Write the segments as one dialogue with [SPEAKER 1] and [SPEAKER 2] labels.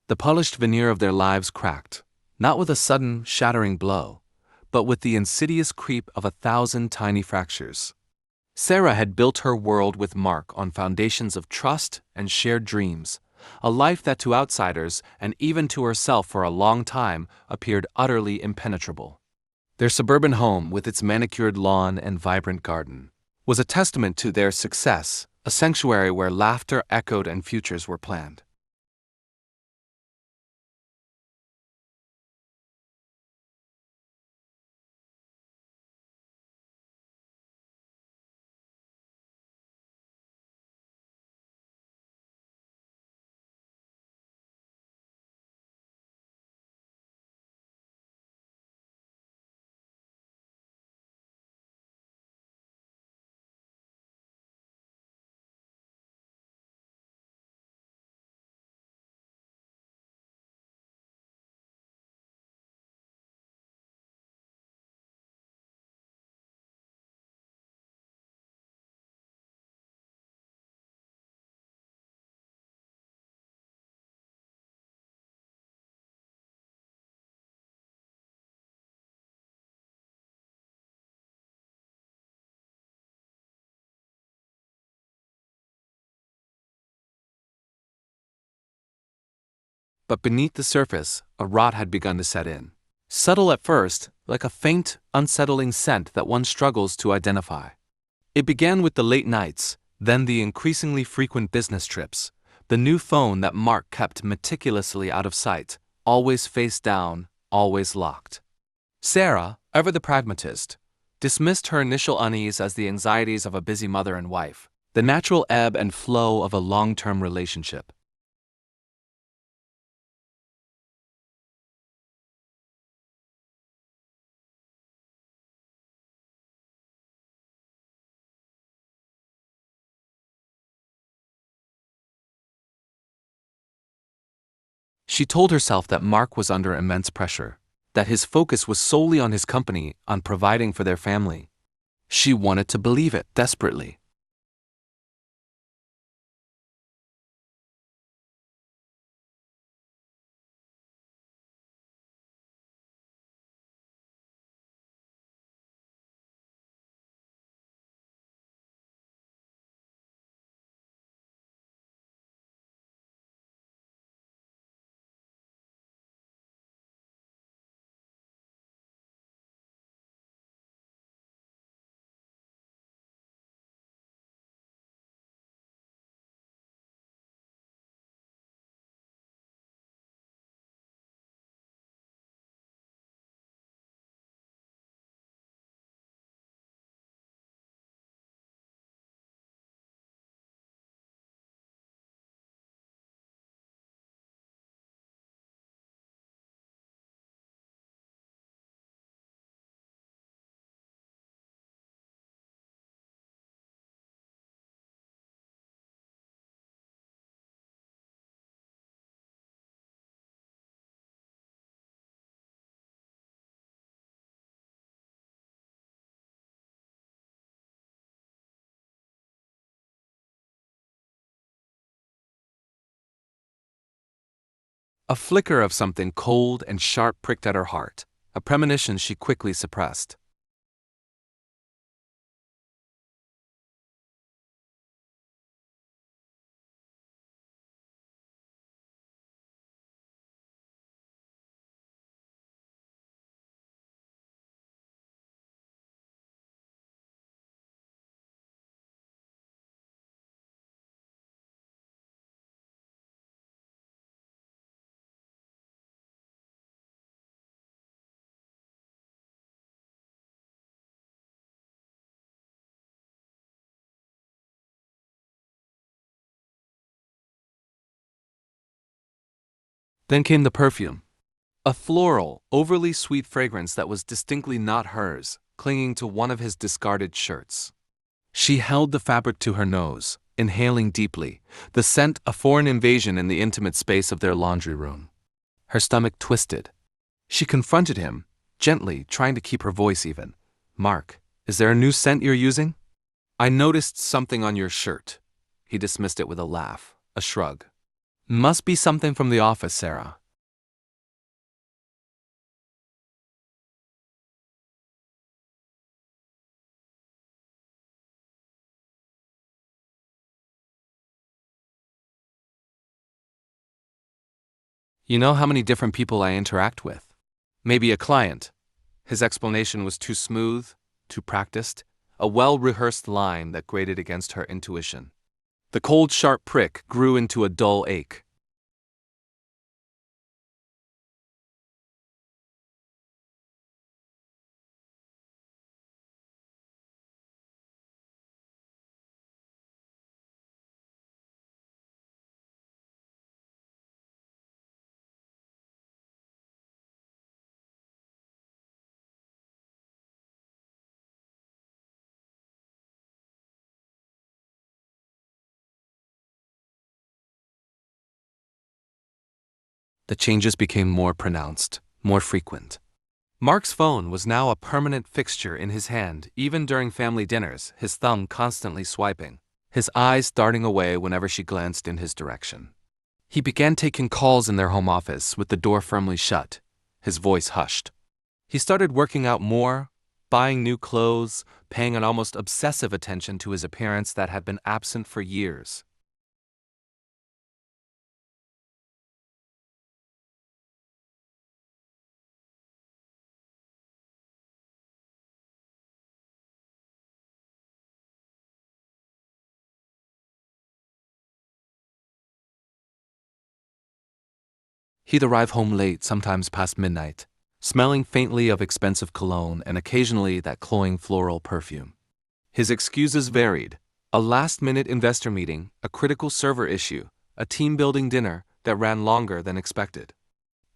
[SPEAKER 1] The polished veneer of their lives cracked, not with a sudden, shattering blow, but with the insidious creep of 1,000 tiny fractures. Sarah had built her world with Mark on foundations of trust and shared dreams, a life that to outsiders and even to herself for a long time appeared utterly impenetrable. Their suburban home, with its manicured lawn and vibrant garden, was a testament to their success, a sanctuary where laughter echoed and futures were planned. But beneath the surface, a rot had begun to set in. Subtle at first, like a faint, unsettling scent that one struggles to identify. It began with the late nights, then the increasingly frequent business trips, the new phone that Mark kept meticulously out of sight, always face down, always locked. Sarah, ever the pragmatist, dismissed her initial unease as the anxieties of a busy mother and wife, the natural ebb and flow of a long-term relationship. She told herself that Mark was under immense pressure, that his focus was solely on his company, on providing for their family. She wanted to believe it desperately. A flicker of something cold and sharp pricked at her heart, a premonition she quickly suppressed. Then came the perfume. A floral, overly sweet fragrance that was distinctly not hers, clinging to one of his discarded shirts. She held the fabric to her nose, inhaling deeply, the scent a foreign invasion in the intimate space of their laundry room. Her stomach twisted. She confronted him, gently, trying to keep her voice even. "Mark, is there a new scent you're using?" "I noticed something on your shirt." He dismissed it with a laugh, a shrug. Must be something from the office, Sarah. You know how many different people I interact with? Maybe a client. His explanation was too smooth, too practiced, a well-rehearsed line that grated against her intuition. The cold, sharp prick grew into a dull ache. The changes became more pronounced, more frequent. Mark's phone was now a permanent fixture in his hand, even during family dinners, his thumb constantly swiping, his eyes darting away whenever she glanced in his direction. He began taking calls in their home office with the door firmly shut, his voice hushed. He started working out more, buying new clothes, paying an almost obsessive attention to his appearance that had been absent for years. He'd arrive home late, sometimes past midnight, smelling faintly of expensive cologne and occasionally that cloying floral perfume. His excuses varied: a last-minute investor meeting, a critical server issue, a team-building dinner that ran longer than expected.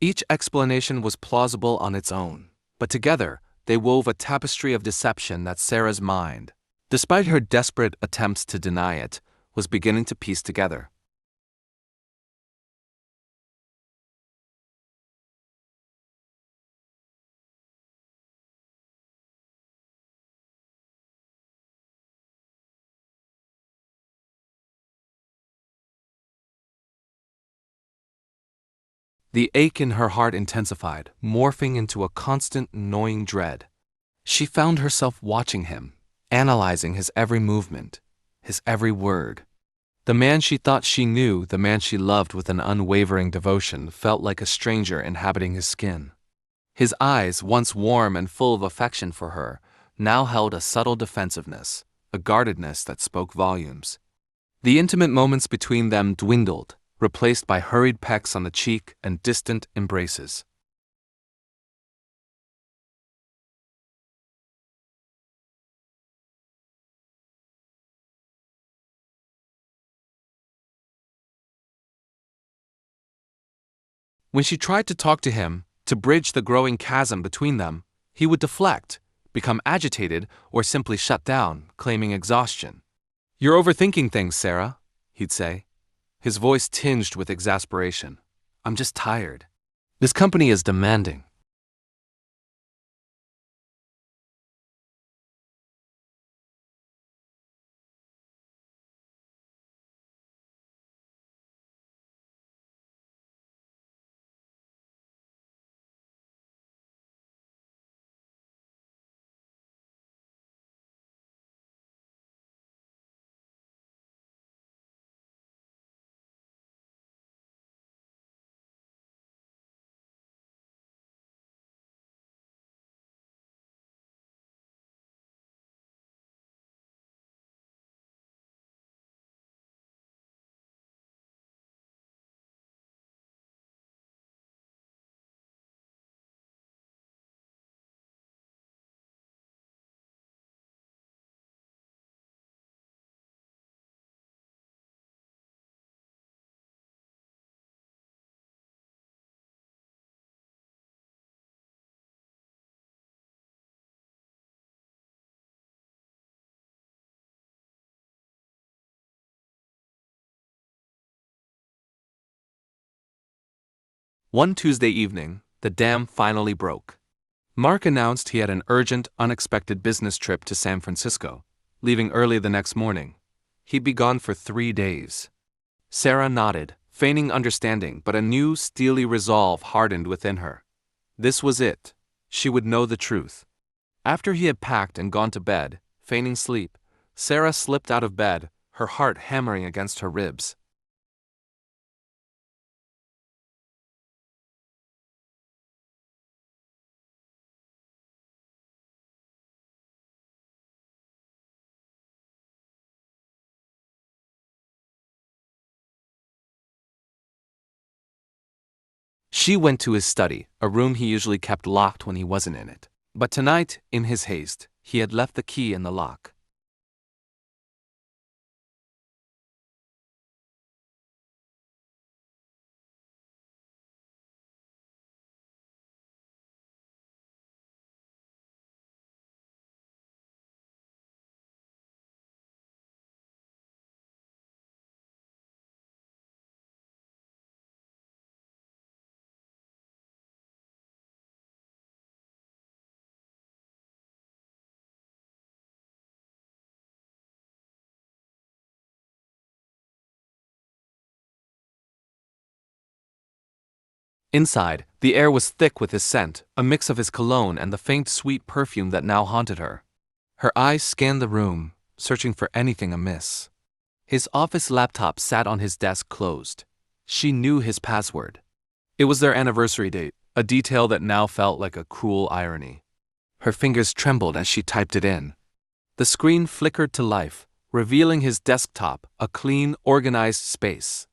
[SPEAKER 1] Each explanation was plausible on its own, but together they wove a tapestry of deception that Sarah's mind, despite her desperate attempts to deny it, was beginning to piece together. The ache in her heart intensified, morphing into a constant, gnawing dread. She found herself watching him, analyzing his every movement, his every word. The man she thought she knew, the man she loved with an unwavering devotion, felt like a stranger inhabiting his skin. His eyes, once warm and full of affection for her, now held a subtle defensiveness, a guardedness that spoke volumes. The intimate moments between them dwindled, replaced by hurried pecks on the cheek and distant embraces. When she tried to talk to him, to bridge the growing chasm between them, he would deflect, become agitated, or simply shut down, claiming exhaustion. "You're overthinking things, Sarah," he'd say, his voice tinged with exasperation. "I'm just tired. This company is demanding." One Tuesday evening, the dam finally broke. Mark announced he had an urgent, unexpected business trip to San Francisco, leaving early the next morning. He'd be gone for 3 days. Sarah nodded, feigning understanding, but a new, steely resolve hardened within her. This was it. She would know the truth. After he had packed and gone to bed, feigning sleep, Sarah slipped out of bed, her heart hammering against her ribs. She went to his study, a room he usually kept locked when he wasn't in it. But tonight, in his haste, he had left the key in the lock. Inside, the air was thick with his scent, a mix of his cologne and the faint sweet perfume that now haunted her. Her eyes scanned the room, searching for anything amiss. His office laptop sat on his desk closed. She knew his password. It was their anniversary date, a detail that now felt like a cruel irony. Her fingers trembled as she typed it in. The screen flickered to life, revealing his desktop, a clean, organized space.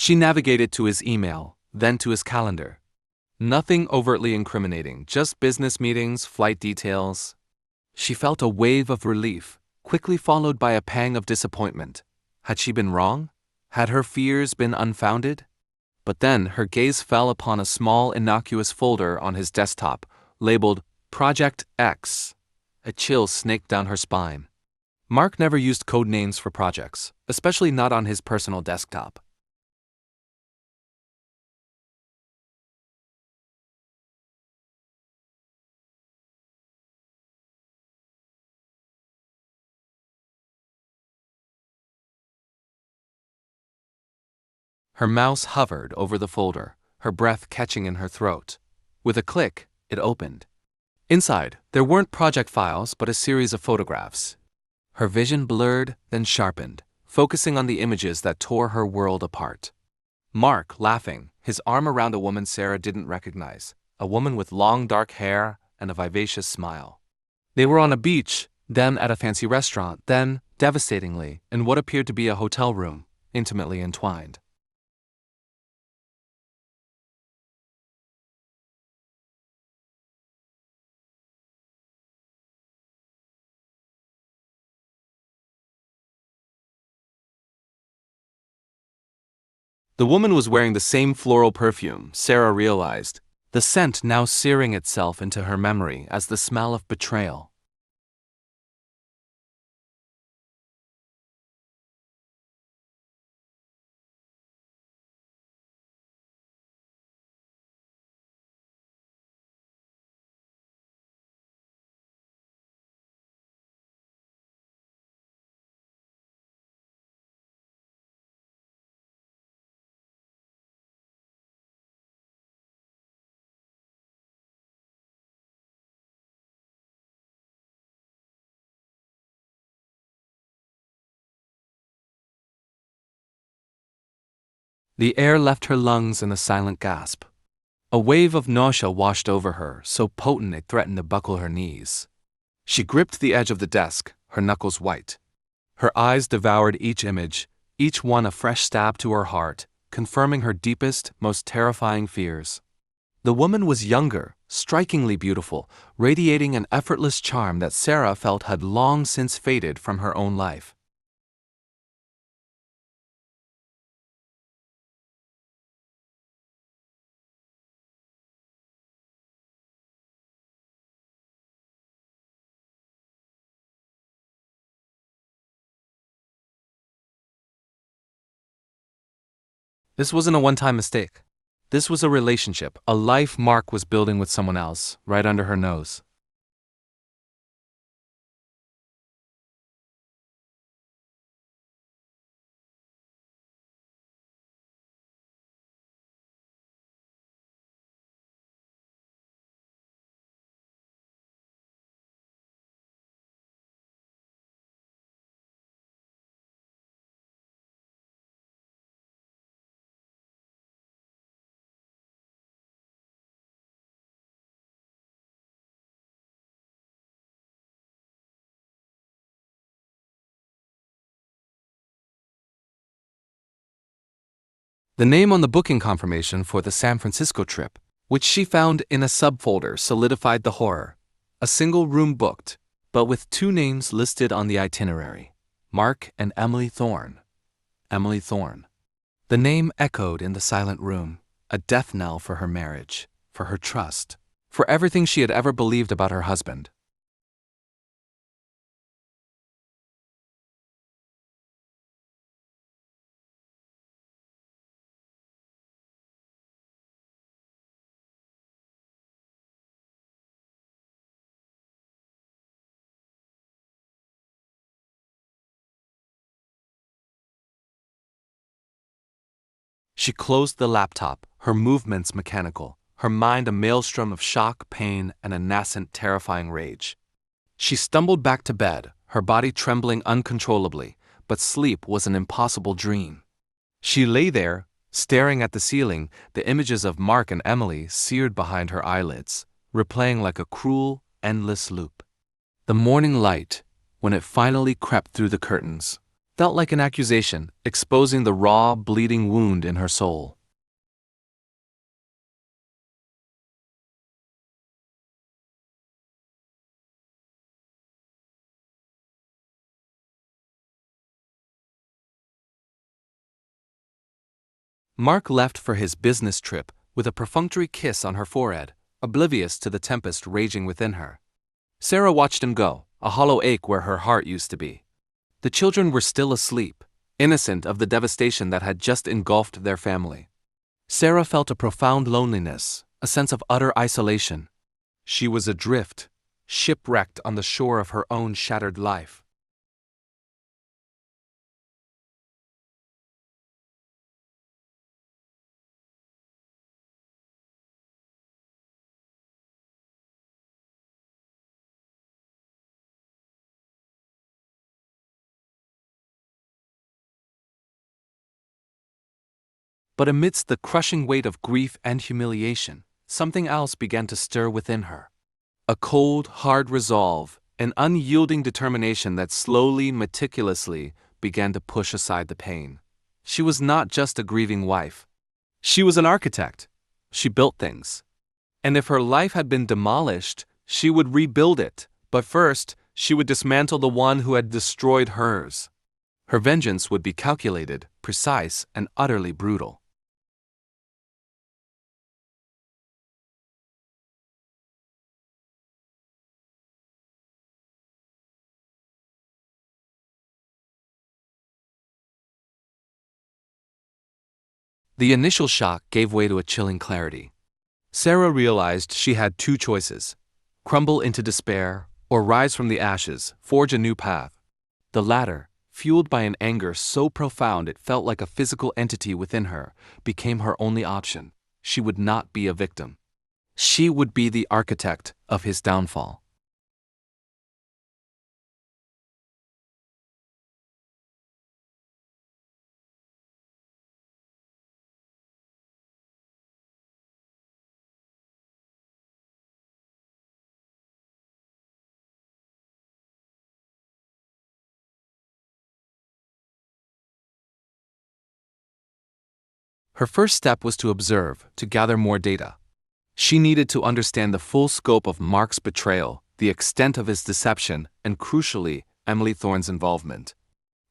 [SPEAKER 1] She navigated to his email, then to his calendar. Nothing overtly incriminating, just business meetings, flight details. She felt a wave of relief, quickly followed by a pang of disappointment. Had she been wrong? Had her fears been unfounded? But then her gaze fell upon a small, innocuous folder on his desktop, labeled Project X. A chill snaked down her spine. Mark never used code names for projects, especially not on his personal desktop. Her mouse hovered over the folder, her breath catching in her throat. With a click, it opened. Inside, there weren't project files but a series of photographs. Her vision blurred, then sharpened, focusing on the images that tore her world apart. Mark, laughing, his arm around a woman Sarah didn't recognize, a woman with long dark hair and a vivacious smile. They were on a beach, then at a fancy restaurant, then, devastatingly, in what appeared to be a hotel room, intimately entwined. The woman was wearing the same floral perfume, Sarah realized, the scent now searing itself into her memory as the smell of betrayal. The air left her lungs in a silent gasp. A wave of nausea washed over her, so potent it threatened to buckle her knees. She gripped the edge of the desk, her knuckles white. Her eyes devoured each image, each one a fresh stab to her heart, confirming her deepest, most terrifying fears. The woman was younger, strikingly beautiful, radiating an effortless charm that Sarah felt had long since faded from her own life. This wasn't a one-time mistake. This was a relationship, a life Mark was building with someone else, right under her nose. The name on the booking confirmation for the San Francisco trip, which she found in a subfolder, solidified the horror. A single room booked, but with two names listed on the itinerary: Mark and Emily Thorne. Emily Thorne. The name echoed in the silent room, a death knell for her marriage, for her trust, for everything she had ever believed about her husband. She closed the laptop, her movements mechanical, her mind a maelstrom of shock, pain, and a nascent, terrifying rage. She stumbled back to bed, her body trembling uncontrollably, but sleep was an impossible dream. She lay there, staring at the ceiling, the images of Mark and Emily seared behind her eyelids, replaying like a cruel, endless loop. The morning light, when it finally crept through the curtains, felt like an accusation, exposing the raw, bleeding wound in her soul. Mark left for his business trip with a perfunctory kiss on her forehead, oblivious to the tempest raging within her. Sarah watched him go, a hollow ache where her heart used to be. The children were still asleep, innocent of the devastation that had just engulfed their family. Sarah felt a profound loneliness, a sense of utter isolation. She was adrift, shipwrecked on the shore of her own shattered life. But amidst the crushing weight of grief and humiliation, something else began to stir within her. A cold, hard resolve, an unyielding determination that slowly, meticulously began to push aside the pain. She was not just a grieving wife. She was an architect. She built things. And if her life had been demolished, she would rebuild it. But first, she would dismantle the one who had destroyed hers. Her vengeance would be calculated, precise, and utterly brutal. The initial shock gave way to a chilling clarity. Sarah realized she had two choices: crumble into despair, or rise from the ashes, forge a new path. The latter, fueled by an anger so profound it felt like a physical entity within her, became her only option. She would not be a victim. She would be the architect of his downfall. Her first step was to observe, to gather more data. She needed to understand the full scope of Mark's betrayal, the extent of his deception, and crucially, Emily Thorne's involvement.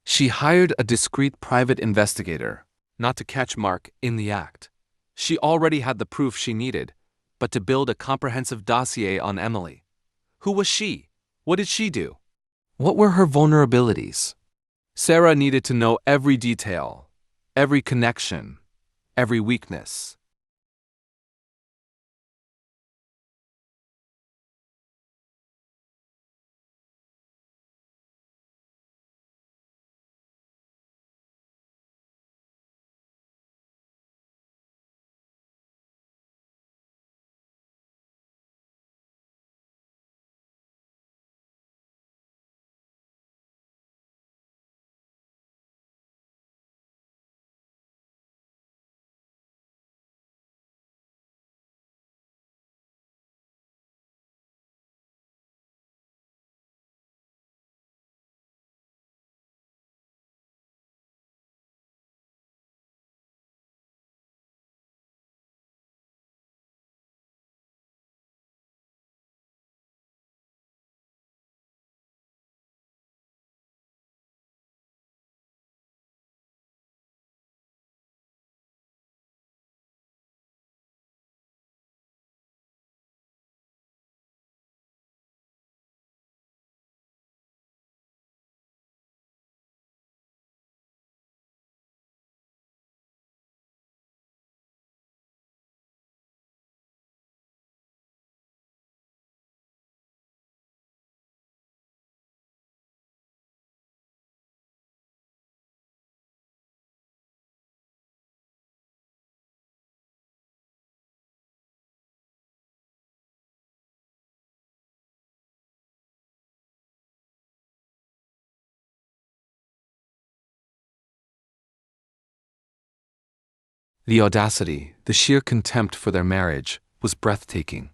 [SPEAKER 1] She hired a discreet private investigator, not to catch Mark in the act. She already had the proof she needed, but to build a comprehensive dossier on Emily. Who was she? What did she do? What were her vulnerabilities? Sarah needed to know every detail, every connection, every weakness. The audacity, the sheer contempt for their marriage, was breathtaking.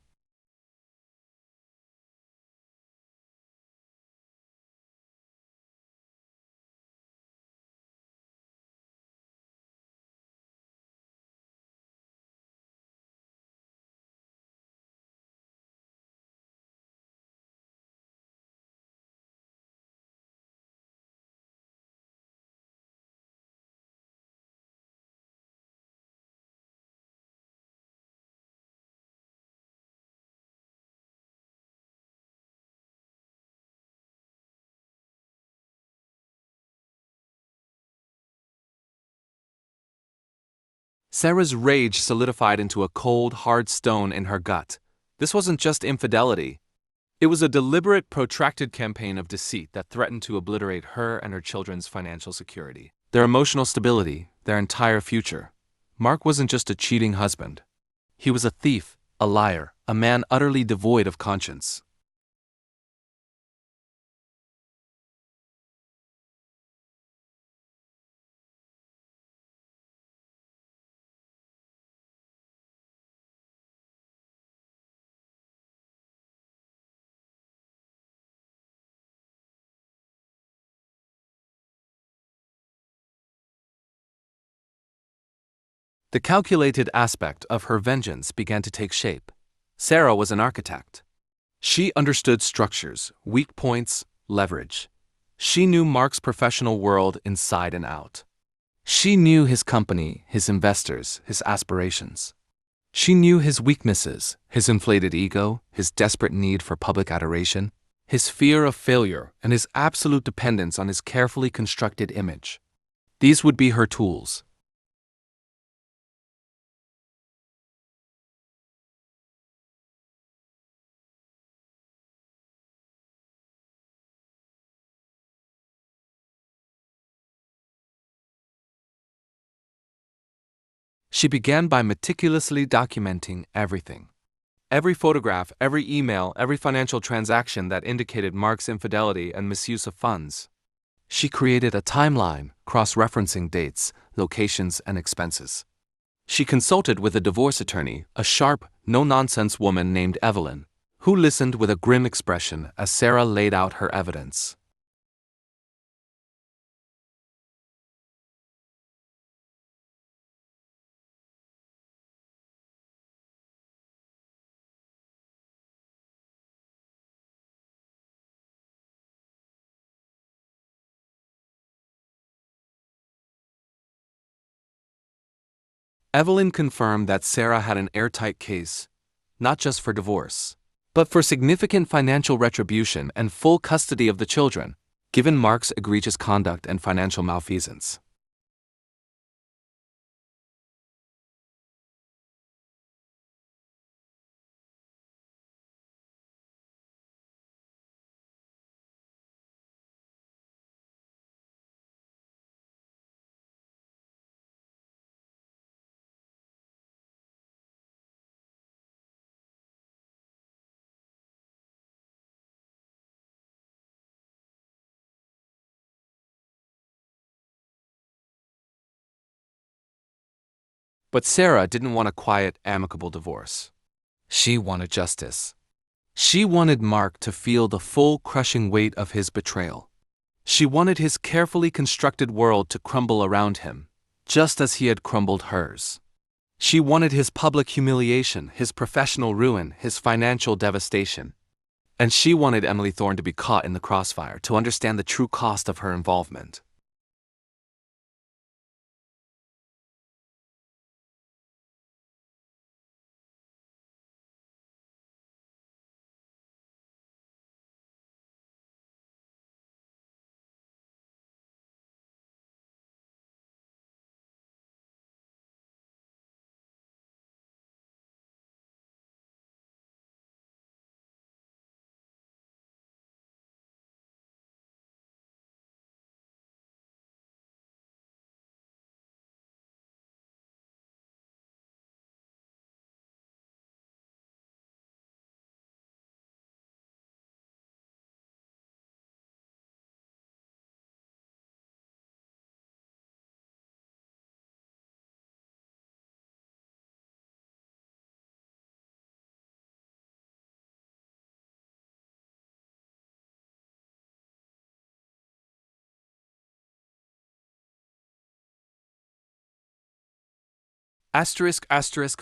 [SPEAKER 1] Sarah's rage solidified into a cold, hard stone in her gut. This wasn't just infidelity. It was a deliberate, protracted campaign of deceit that threatened to obliterate her and her children's financial security, their emotional stability, their entire future. Mark wasn't just a cheating husband. He was a thief, a liar, a man utterly devoid of conscience. The calculated aspect of her vengeance began to take shape. Sarah was an architect. She understood structures, weak points, leverage. She knew Mark's professional world inside and out. She knew his company, his investors, his aspirations. She knew his weaknesses, his inflated ego, his desperate need for public adoration, his fear of failure, and his absolute dependence on his carefully constructed image. These would be her tools. She began by meticulously documenting everything. Every photograph, every email, every financial transaction that indicated Mark's infidelity and misuse of funds. She created a timeline, cross-referencing dates, locations, and expenses. She consulted with a divorce attorney, a sharp, no-nonsense woman named Evelyn, who listened with a grim expression as Sarah laid out her evidence. Evelyn confirmed that Sarah had an airtight case, not just for divorce, but for significant financial retribution and full custody of the children, given Mark's egregious conduct and financial malfeasance. But Sarah didn't want a quiet, amicable divorce. She wanted justice. She wanted Mark to feel the full crushing weight of his betrayal. She wanted his carefully constructed world to crumble around him, just as he had crumbled hers. She wanted his public humiliation, his professional ruin, his financial devastation. And she wanted Emily Thorne to be caught in the crossfire, to understand the true cost of her involvement.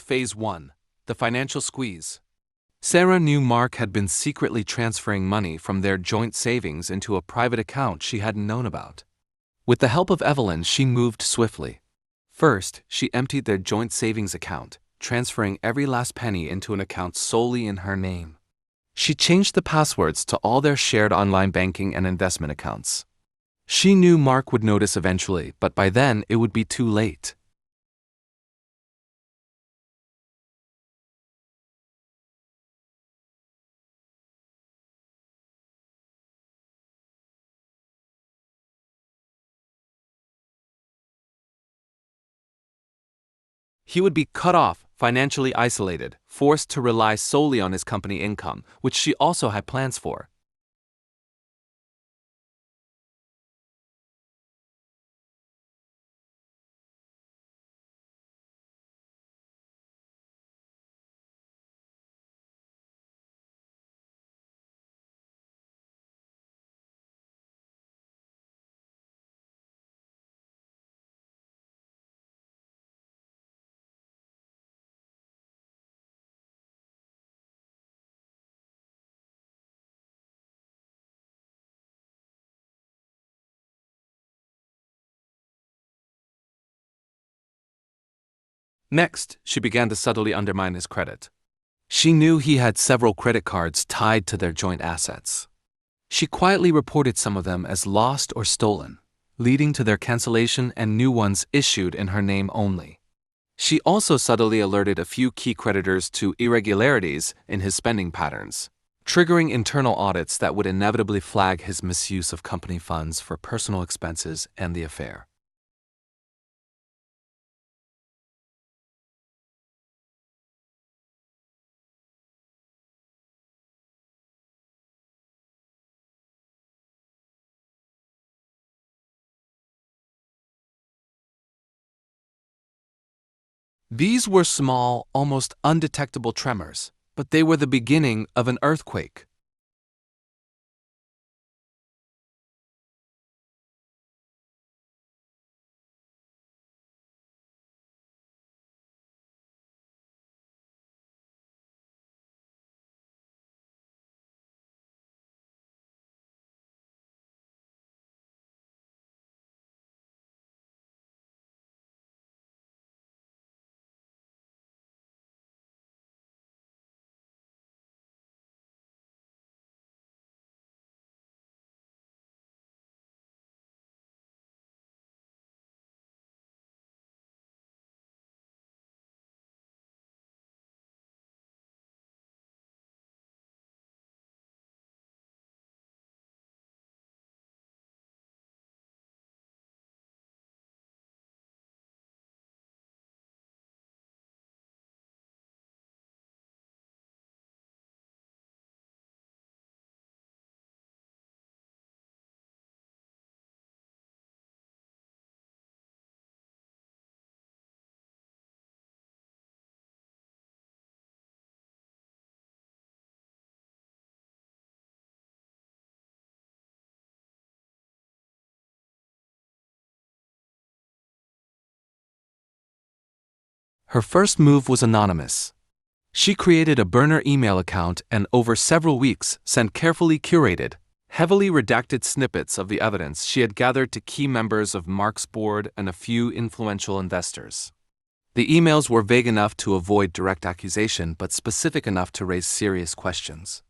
[SPEAKER 1] Phase 1. The Financial Squeeze. Sarah knew Mark had been secretly transferring money from their joint savings into a private account she hadn't known about. With the help of Evelyn, she moved swiftly. First, she emptied their joint savings account, transferring every last penny into an account solely in her name. She changed the passwords to all their shared online banking and investment accounts. She knew Mark would notice eventually, but by then it would be too late. He would be cut off, financially isolated, forced to rely solely on his company income, which she also had plans for. Next, she began to subtly undermine his credit. She knew he had several credit cards tied to their joint assets. She quietly reported some of them as lost or stolen, leading to their cancellation and new ones issued in her name only. She also subtly alerted a few key creditors to irregularities in his spending patterns, triggering internal audits that would inevitably flag his misuse of company funds for personal expenses and the affair. These were small, almost undetectable tremors, but they were the beginning of an earthquake. Her first move was anonymous. She created a burner email account and over several weeks sent carefully curated, heavily redacted snippets of the evidence she had gathered to key members of Mark's board and a few influential investors. The emails were vague enough to avoid direct accusation but specific enough to raise serious questions.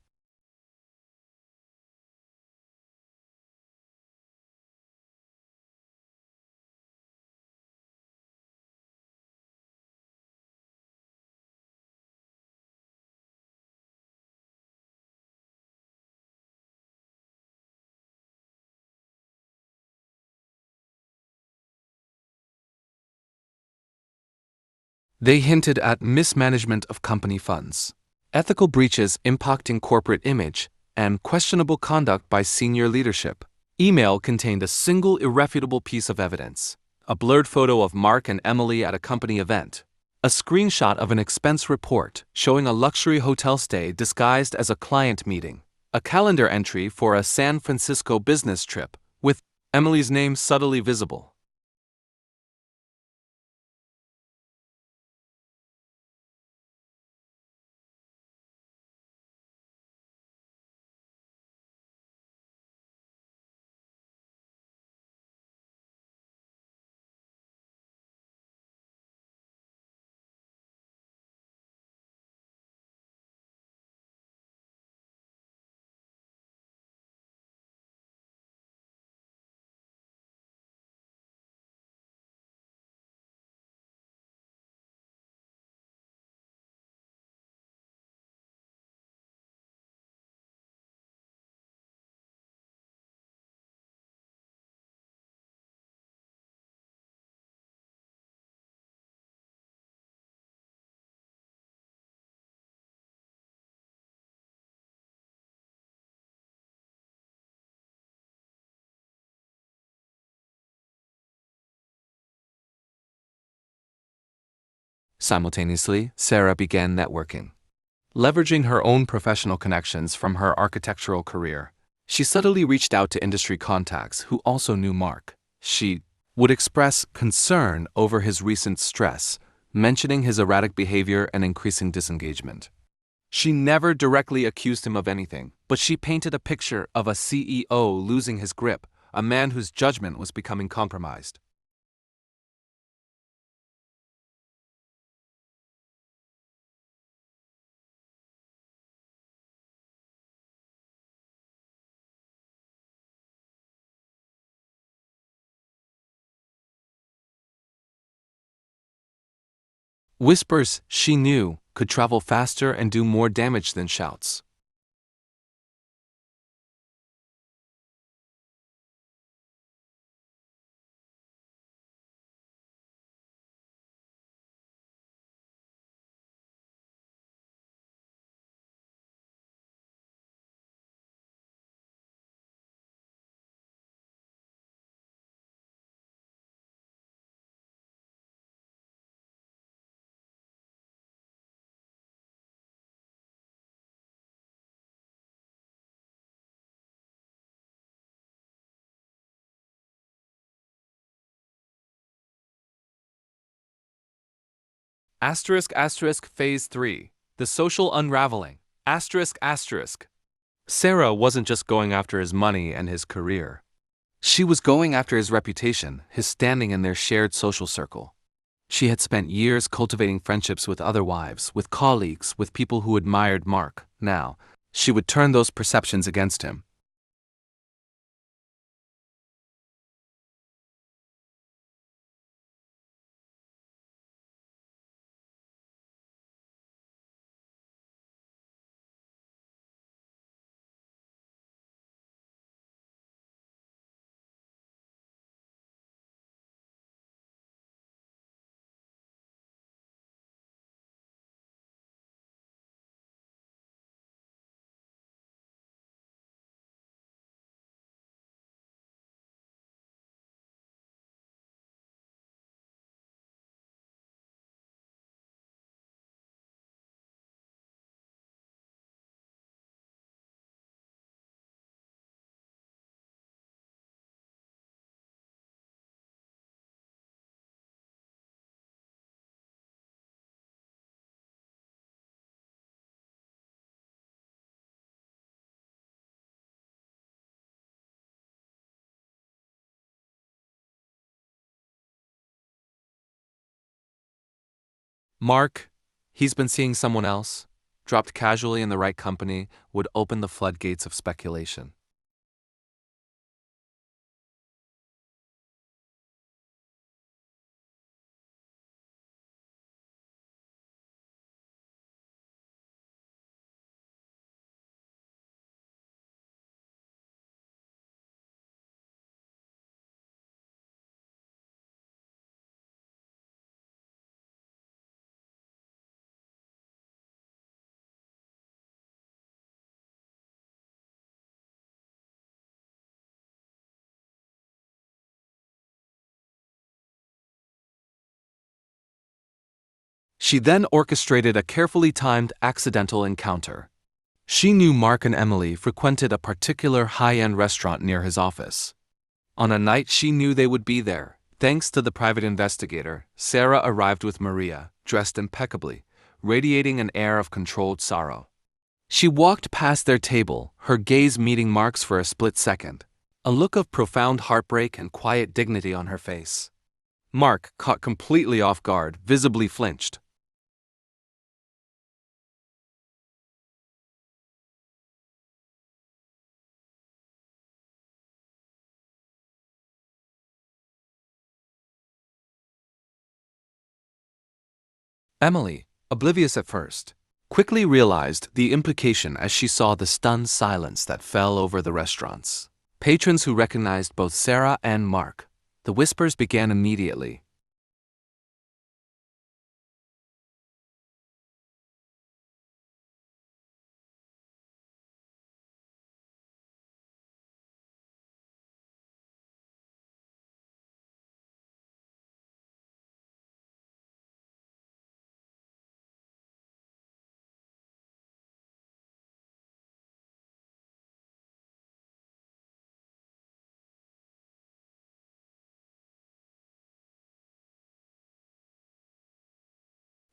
[SPEAKER 1] They hinted at mismanagement of company funds, ethical breaches impacting corporate image, and questionable conduct by senior leadership. Email contained a single irrefutable piece of evidence: a blurred photo of Mark and Emily at a company event, a screenshot of an expense report showing a luxury hotel stay disguised as a client meeting, a calendar entry for a San Francisco business trip, with Emily's name subtly visible. Simultaneously, Sarah began networking. Leveraging her own professional connections from her architectural career, she subtly reached out to industry contacts who also knew Mark. She would express concern over his recent stress, mentioning his erratic behavior and increasing disengagement. She never directly accused him of anything, but she painted a picture of a CEO losing his grip, a man whose judgment was becoming compromised. Whispers, she knew, could travel faster and do more damage than shouts. Phase 3. The social unraveling. Sarah wasn't just going after his money and his career. She was going after his reputation, his standing in their shared social circle. She had spent years cultivating friendships with other wives, with colleagues, with people who admired Mark. Now, she would turn those perceptions against him. Mark, he's been seeing someone else, dropped casually in the right company, would open the floodgates of speculation. She then orchestrated a carefully timed accidental encounter. She knew Mark and Emily frequented a particular high-end restaurant near his office. On a night she knew they would be there, thanks to the private investigator, Sarah arrived with Maria, dressed impeccably, radiating an air of controlled sorrow. She walked past their table, her gaze meeting Mark's for a split second, a look of profound heartbreak and quiet dignity on her face. Mark, caught completely off guard, visibly flinched. Emily, oblivious at first, quickly realized the implication as she saw the stunned silence that fell over the restaurants. Patrons who recognized both Sarah and Mark. The whispers began immediately.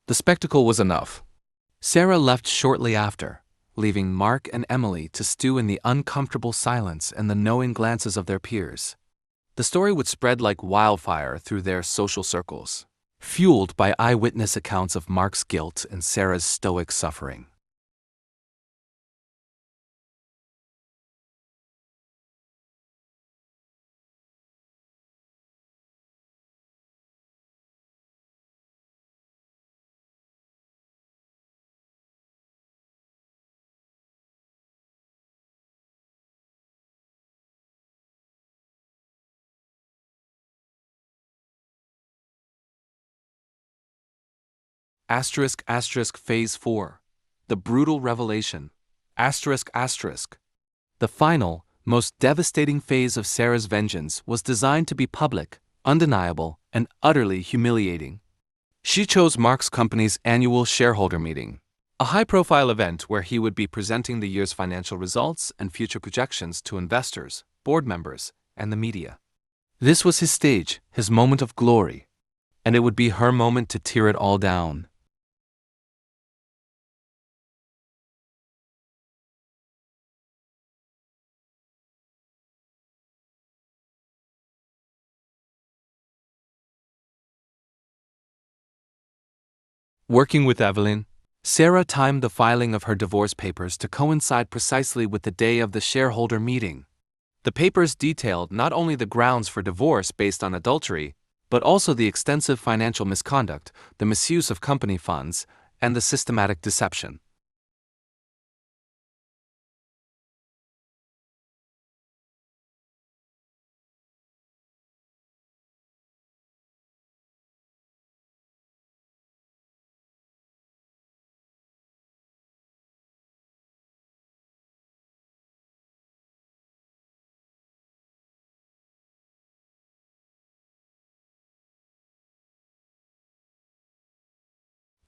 [SPEAKER 1] The spectacle was enough. Sarah left shortly after, leaving Mark and Emily to stew in the uncomfortable silence and the knowing glances of their peers. The story would spread like wildfire through their social circles, fueled by eyewitness accounts of Mark's guilt and Sarah's stoic suffering. Asterisk asterisk phase 4. The brutal revelation. Asterisk asterisk. The final, most devastating phase of Sarah's vengeance was designed to be public, undeniable, and utterly humiliating. She chose Mark's company's annual shareholder meeting, a high-profile event where he would be presenting the year's financial results and future projections to investors, board members, and the media. This was his stage, his moment of glory, and it would be her moment to tear it all down. Working with Evelyn, Sarah timed the filing of her divorce papers to coincide precisely with the day of the shareholder meeting. The papers detailed not only the grounds for divorce based on adultery, but also the extensive financial misconduct, the misuse of company funds, and the systematic deception.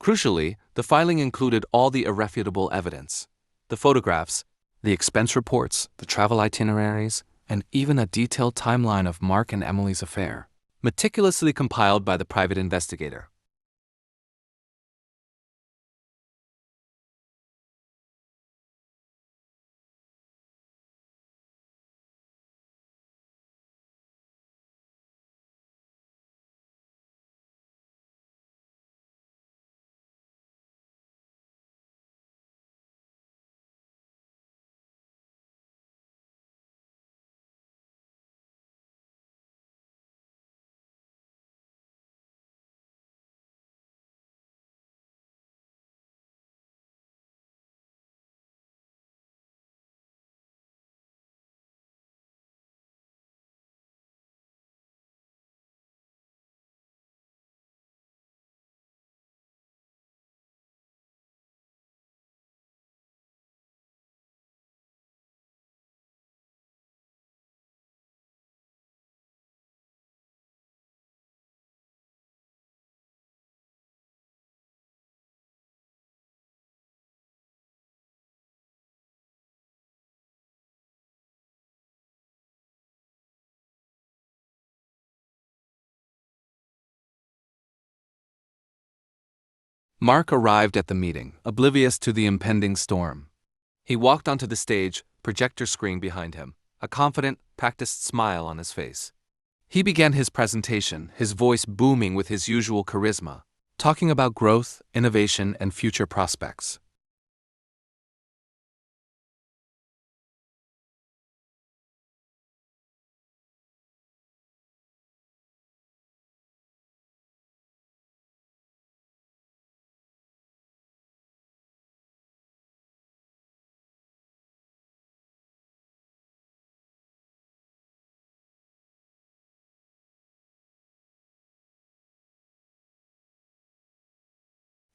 [SPEAKER 1] Crucially, the filing included all the irrefutable evidence: the photographs, the expense reports, the travel itineraries, and even a detailed timeline of Mark and Emily's affair, meticulously compiled by the private investigator. Mark arrived at the meeting, oblivious to the impending storm. He walked onto the stage, projector screen behind him, a confident, practiced smile on his face. He began his presentation, his voice booming with his usual charisma, talking about growth, innovation, and future prospects.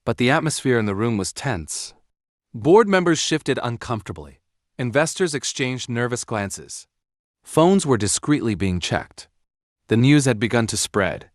[SPEAKER 1] But the atmosphere in the room was tense. Board members shifted uncomfortably. Investors exchanged nervous glances. Phones were discreetly being checked. The news had begun to spread.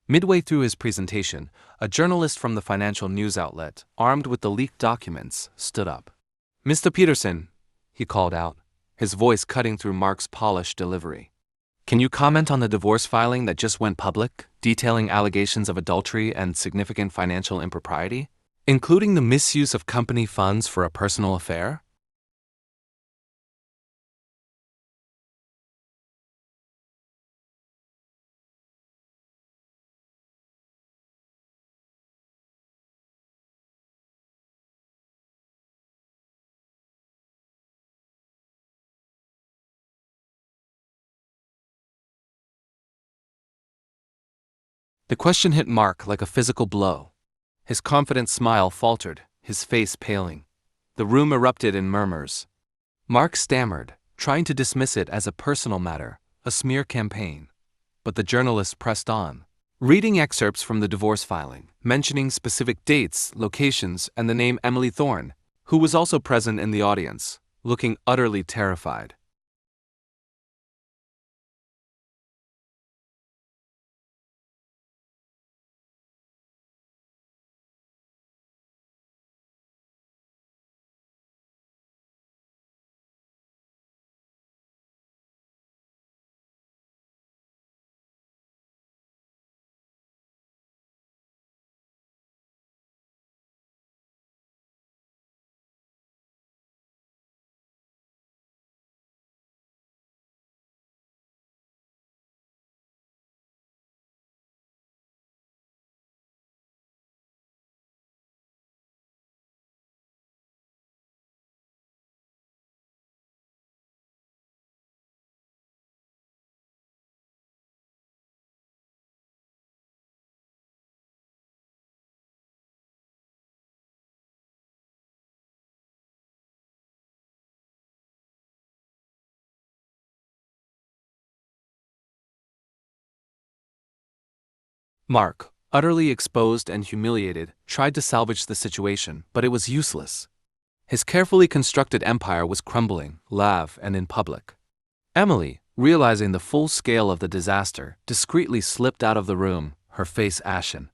[SPEAKER 1] Midway through his presentation, a journalist from the financial news outlet, armed with the leaked documents, stood up. "Mr. Peterson," he called out, his voice cutting through Mark's polished delivery. "Can you comment on the divorce filing that just went public, detailing allegations of adultery and significant financial impropriety, including the misuse of company funds for a personal affair?" The question hit Mark like a physical blow. His confident smile faltered, his face paling. The room erupted in murmurs. Mark stammered, trying to dismiss it as a personal matter, a smear campaign. But the journalist pressed on, reading excerpts from the divorce filing, mentioning specific dates, locations, and the name Emily Thorne, who was also present in the audience, looking utterly terrified. Mark, utterly exposed and humiliated, tried to salvage the situation, but it was useless. His carefully constructed empire was crumbling, live and in public. Emily, realizing the full scale of the disaster, discreetly slipped out of the room, her face ashen.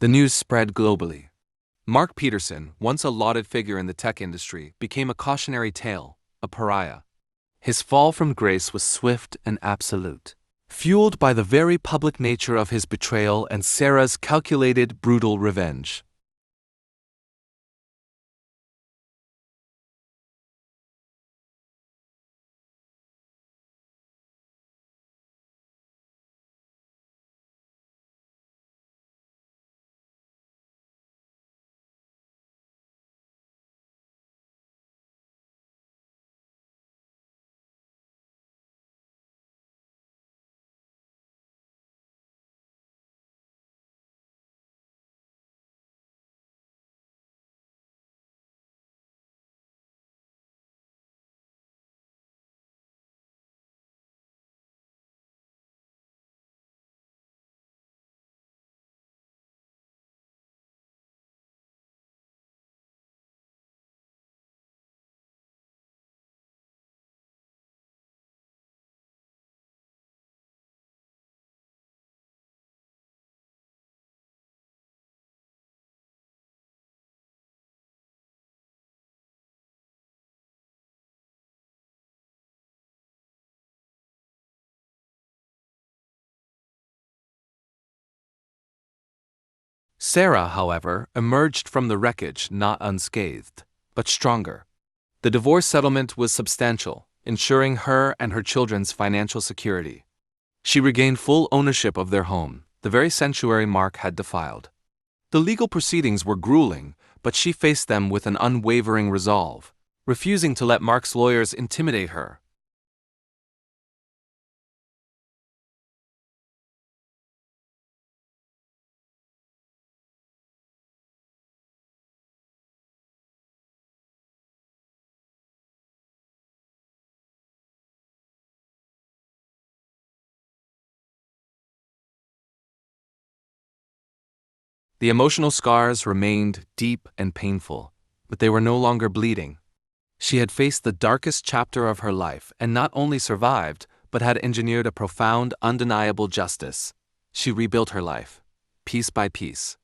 [SPEAKER 1] The news spread globally. Mark Peterson, once a lauded figure in the tech industry, became a cautionary tale, a pariah. His fall from grace was swift and absolute, fueled by the very public nature of his betrayal and Sarah's calculated, brutal revenge. Sarah, however, emerged from the wreckage not unscathed, but stronger. The divorce settlement was substantial, ensuring her and her children's financial security. She regained full ownership of their home, the very sanctuary Mark had defiled. The legal proceedings were grueling, but she faced them with an unwavering resolve, refusing to let Mark's lawyers intimidate her. The emotional scars remained deep and painful, but they were no longer bleeding. She had faced the darkest chapter of her life and not only survived, but had engineered a profound, undeniable justice. She rebuilt her life, piece by piece.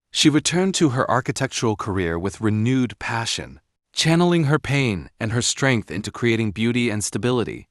[SPEAKER 1] She returned to her architectural career with renewed passion, channeling her pain and her strength into creating beauty and stability.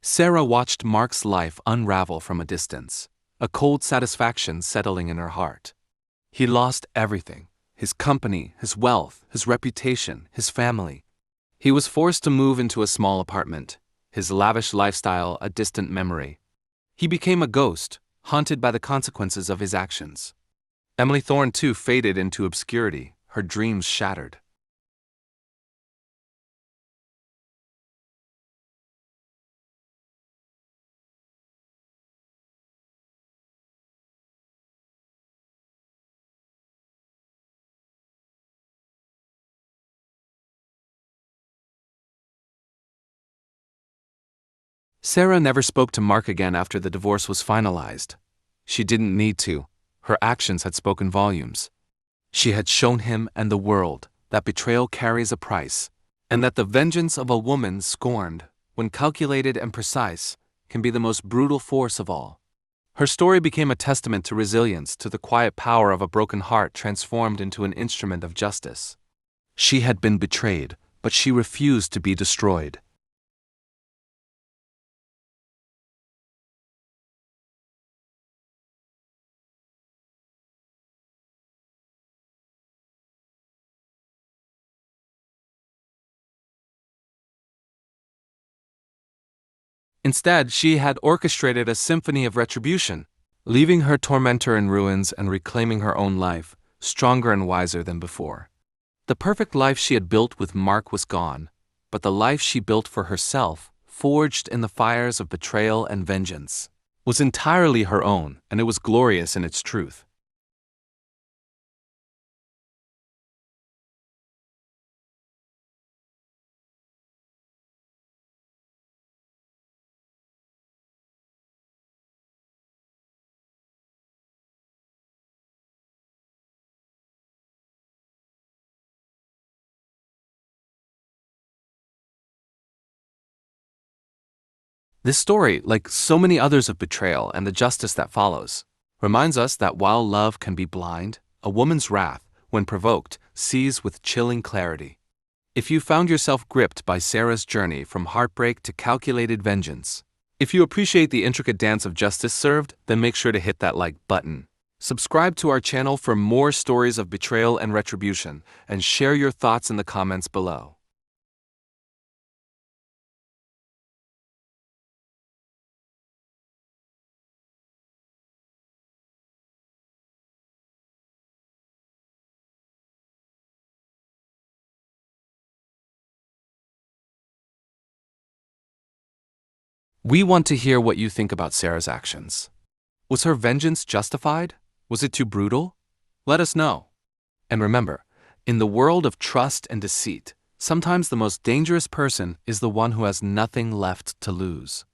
[SPEAKER 1] Sarah watched Mark's life unravel from a distance, a cold satisfaction settling in her heart. He lost everything: his company, his wealth, his reputation, his family. He was forced to move into a small apartment, his lavish lifestyle a distant memory. He became a ghost, haunted by the consequences of his actions. Emily Thorne too faded into obscurity, her dreams shattered. Sarah never spoke to Mark again after the divorce was finalized. She didn't need to. Her actions had spoken volumes. She had shown him and the world that betrayal carries a price, and that the vengeance of a woman scorned, when calculated and precise, can be the most brutal force of all. Her story became a testament to resilience, to the quiet power of a broken heart transformed into an instrument of justice. She had been betrayed, but she refused to be destroyed. Instead, she had orchestrated a symphony of retribution, leaving her tormentor in ruins and reclaiming her own life, stronger and wiser than before. The perfect life she had built with Mark was gone, but the life she built for herself, forged in the fires of betrayal and vengeance, was entirely her own, and it was glorious in its truth. This story, like so many others of betrayal and the justice that follows, reminds us that while love can be blind, a woman's wrath, when provoked, sees with chilling clarity. If you found yourself gripped by Sarah's journey from heartbreak to calculated vengeance, if you appreciate the intricate dance of justice served, then make sure to hit that like button. Subscribe to our channel for more stories of betrayal and retribution, and share your thoughts in the comments below. We want to hear what you think about Sarah's actions. Was her vengeance justified? Was it too brutal? Let us know. And remember, in the world of trust and deceit, sometimes the most dangerous person is the one who has nothing left to lose.